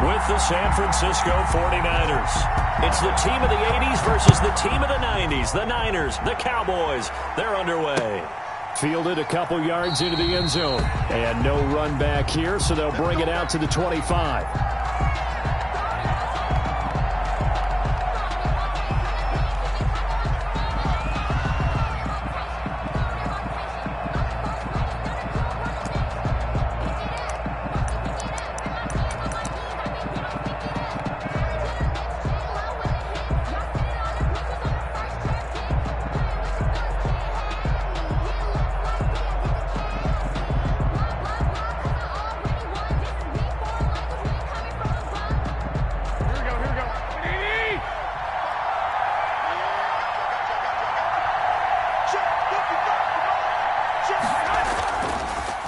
with the San Francisco 49ers. It's the team of the 80s versus the team of the 90s. The Niners, the Cowboys, they're underway. Fielded a couple yards into the end zone. And no run back here, so they'll bring it out to the 25.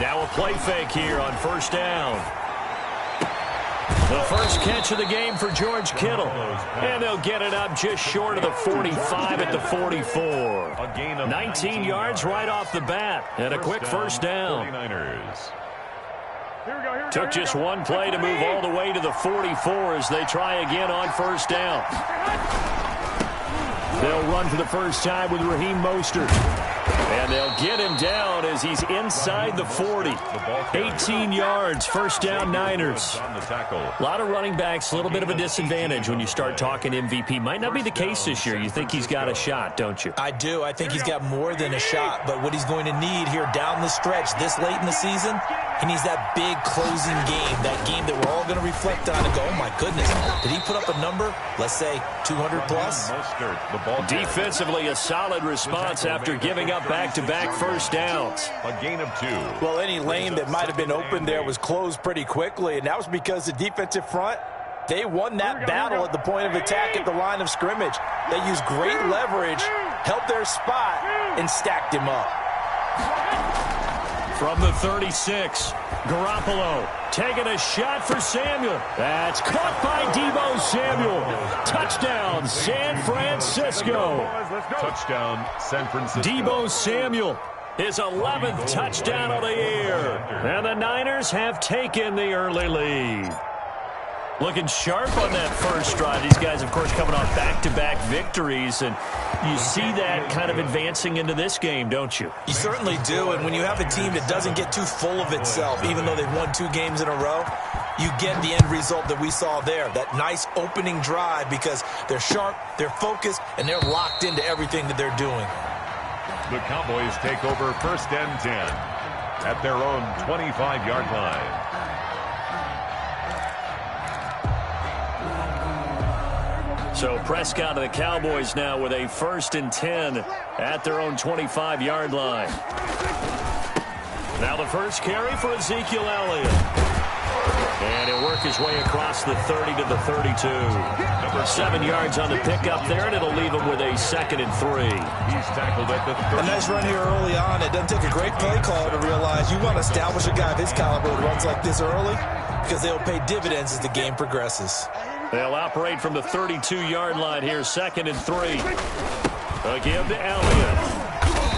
Now a play fake here on first down. The first catch of the game for George Kittle. And they'll get it up just short of the 45 at the 44. 19 yards right off the bat. And a quick first down. Took just one play to move all the way to the 44 as they try again on first down. They'll run for the first time with Raheem Mostert. And they'll get him down as he's inside the 40. 18 yards, first down Niners. A lot of running backs, a little bit of a disadvantage when you start talking MVP. Might not be the case this year. You think he's got a shot, don't you? I do. I think he's got more than a shot. But what he's going to need here down the stretch this late in the season, he needs that big closing game, that game that we're all going to reflect on and go, oh, my goodness, did he put up a number, let's say, 200 plus? Defensively, a solid response after giving up back-to-back first downs. A gain of 2. Well, any lane that might have been open there was closed pretty quickly, and that was because the defensive front, they won that battle at the point of attack at the line of scrimmage. They used great leverage, held their spot, and stacked him up. From the 36, Garoppolo taking a shot for Samuel. That's caught by Deebo Samuel. Touchdown, San Francisco. Touchdown, San Francisco. Deebo Samuel, his 11th touchdown of the year. And the Niners have taken the early lead. Looking sharp on that first drive. These guys, of course, coming off back-to-back victories, and you see that kind of advancing into this game, don't you? You certainly do, and when you have a team that doesn't get too full of itself, even though they've won 2 games in a row, you get the end result that we saw there, that nice opening drive, because they're sharp, they're focused, and they're locked into everything that they're doing. The Cowboys take over first and 10 at their own 25-yard line. So Prescott of the Cowboys now with a first and 10 at their own 25-yard line. Now the first carry for Ezekiel Elliott. And he'll work his way across the 30 to the 32. 7 yards on the pickup there, and it'll leave him with a 2nd and 3. He's tackled at the 30. A nice run here early on. It doesn't take a great play caller to realize you want to establish a guy of his caliber who runs like this early, because they'll pay dividends as the game progresses. They'll operate from the 32-yard line here, 2nd and 3. A give to Elliott.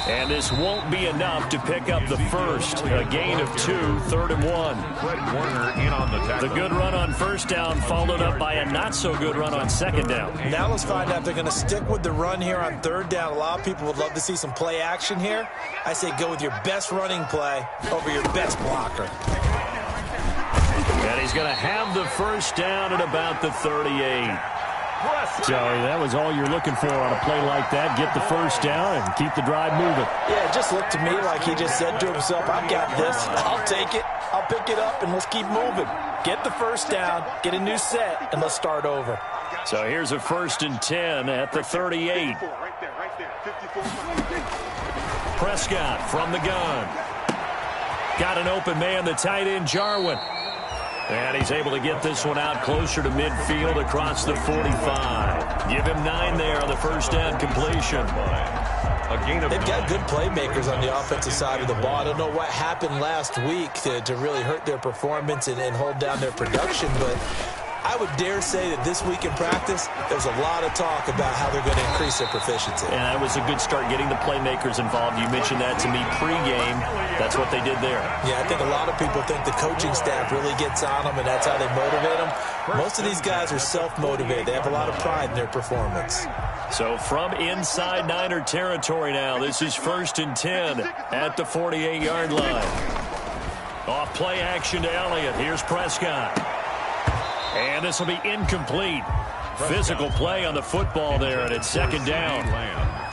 And this won't be enough to pick up the first. A gain of 2, 3rd and 1. Fred Warner in on the tackle. The good run on first down followed up by a not-so-good run on 2nd down. Now let's find out if they're going to stick with the run here on 3rd down. A lot of people would love to see some play action here. I say go with your best running play over your best blocker. And he's going to have the first down at about the 38. So that was all you're looking for on a play like that. Get the first down and keep the drive moving. Yeah, it just looked to me like he just said to himself, I've got this. I'll take it. I'll pick it up, and let's keep moving. Get the first down, get a new set, and let's start over. So here's a 1st and 10 at the 38. Prescott from the gun. Got an open man, the tight end, Jarwin. And he's able to get this one out closer to midfield across the 45. Give him 9 there on the first down completion. They've got good playmakers on the offensive side of the ball. I don't know what happened last week to really hurt their performance and hold down their production, but I would dare say that this week in practice, there's a lot of talk about how they're going to increase their proficiency. And that was a good start getting the playmakers involved. You mentioned that to me pregame. That's what they did there. Yeah, I think a lot of people think the coaching staff really gets on them, and that's how they motivate them. Most of these guys are self-motivated. They have a lot of pride in their performance. So from inside Niner territory now, this is 1st and 10 at the 48-yard line. Off play action to Elliott. Here's Prescott. And this will be incomplete. Physical play on the football there, and it's 2nd down.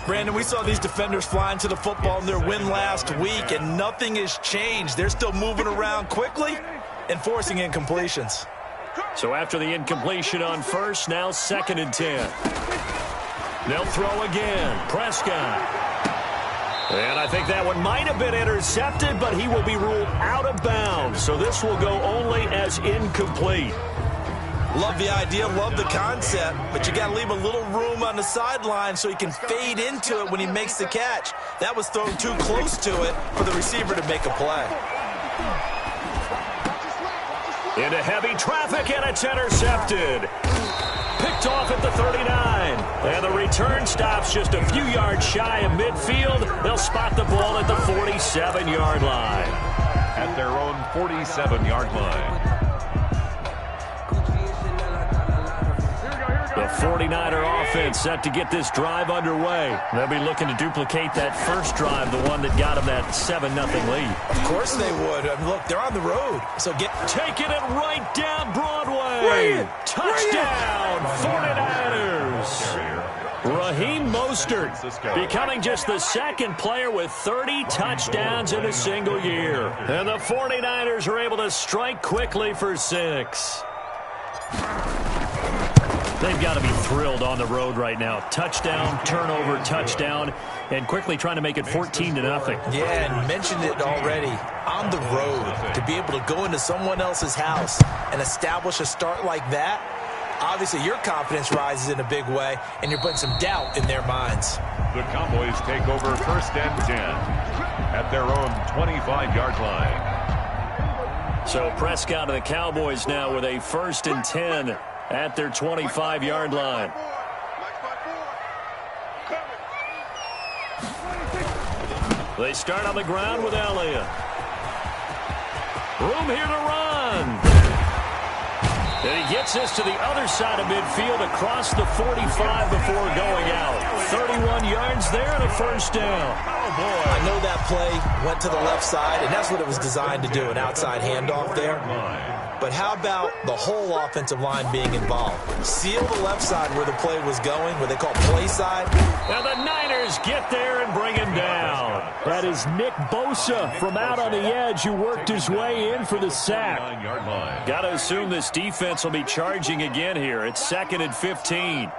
Brandon, we saw these defenders flying to the football in their win last week, and nothing has changed. They're still moving around quickly and forcing incompletions. So after the incompletion on first, now 2nd and 10. They'll throw again. Prescott. And I think that one might have been intercepted, but he will be ruled out of bounds. So this will go only as incomplete. Love the idea, love the concept, but you got to leave a little room on the sideline so he can fade into it when he makes the catch. That was thrown too close to it for the receiver to make a play. Into heavy traffic, and it's intercepted. Picked off at the 39. And the return stops just a few yards shy of midfield. They'll spot the ball at the 47-yard line. At their own 47-yard line. The 49er offense set to get this drive underway. They'll be looking to duplicate that first drive, the one that got them that 7-0 lead. Of course they would. Look, they're on the road. So taking it right down Broadway. Touchdown, 49ers. Raheem Mostert becoming just the 2nd player with 30 touchdowns in a single year. And the 49ers are able to strike quickly for 6. They've got to be thrilled on the road right now. Touchdown, turnover, touchdown, and quickly trying to make it 14-0. Yeah, and mentioned it already. On the road, to be able to go into someone else's house and establish a start like that, obviously your confidence rises in a big way, and you're putting some doubt in their minds. The Cowboys take over 1st and 10 at their own 25-yard line. So Prescott and the Cowboys now with a 1st and 10 at their 25-yard line. They start on the ground with Elliott. Room here to run. And he gets this to the other side of midfield across the 45 before going out. 31 yards there and a 1st down. Oh, boy. I know that play went to the left side, and that's what it was designed to do, an outside handoff there. But how about the whole offensive line being involved? Seal the left side where the play was going, what they call play side. And the Niners get there and bring him down. That is Nick Bosa from out on the edge who worked his way in for the sack. Got to assume this defense will be charging again here. It's 2nd and 15.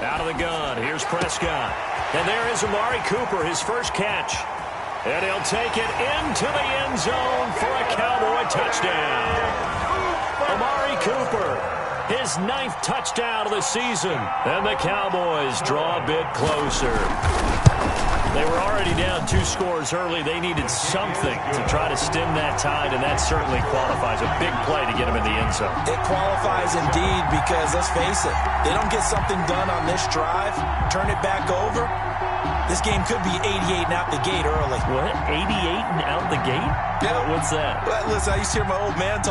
Out of the gun. Here's Prescott. And there is Amari Cooper, his first catch. And he'll take it into the end zone for a Cowboy touchdown. Amari Cooper, his 9th touchdown of the season. And the Cowboys draw a bit closer. They were already down 2 scores early. They needed something to try to stem that tide, and that certainly qualifies. A big play to get them in the end zone. It qualifies indeed because, let's face it, they don't get something done on this drive, turn it back over, this game could be 88 and out the gate early. What? 88 and out the gate? Yeah. What's that? Well, listen, I used to hear my old man talk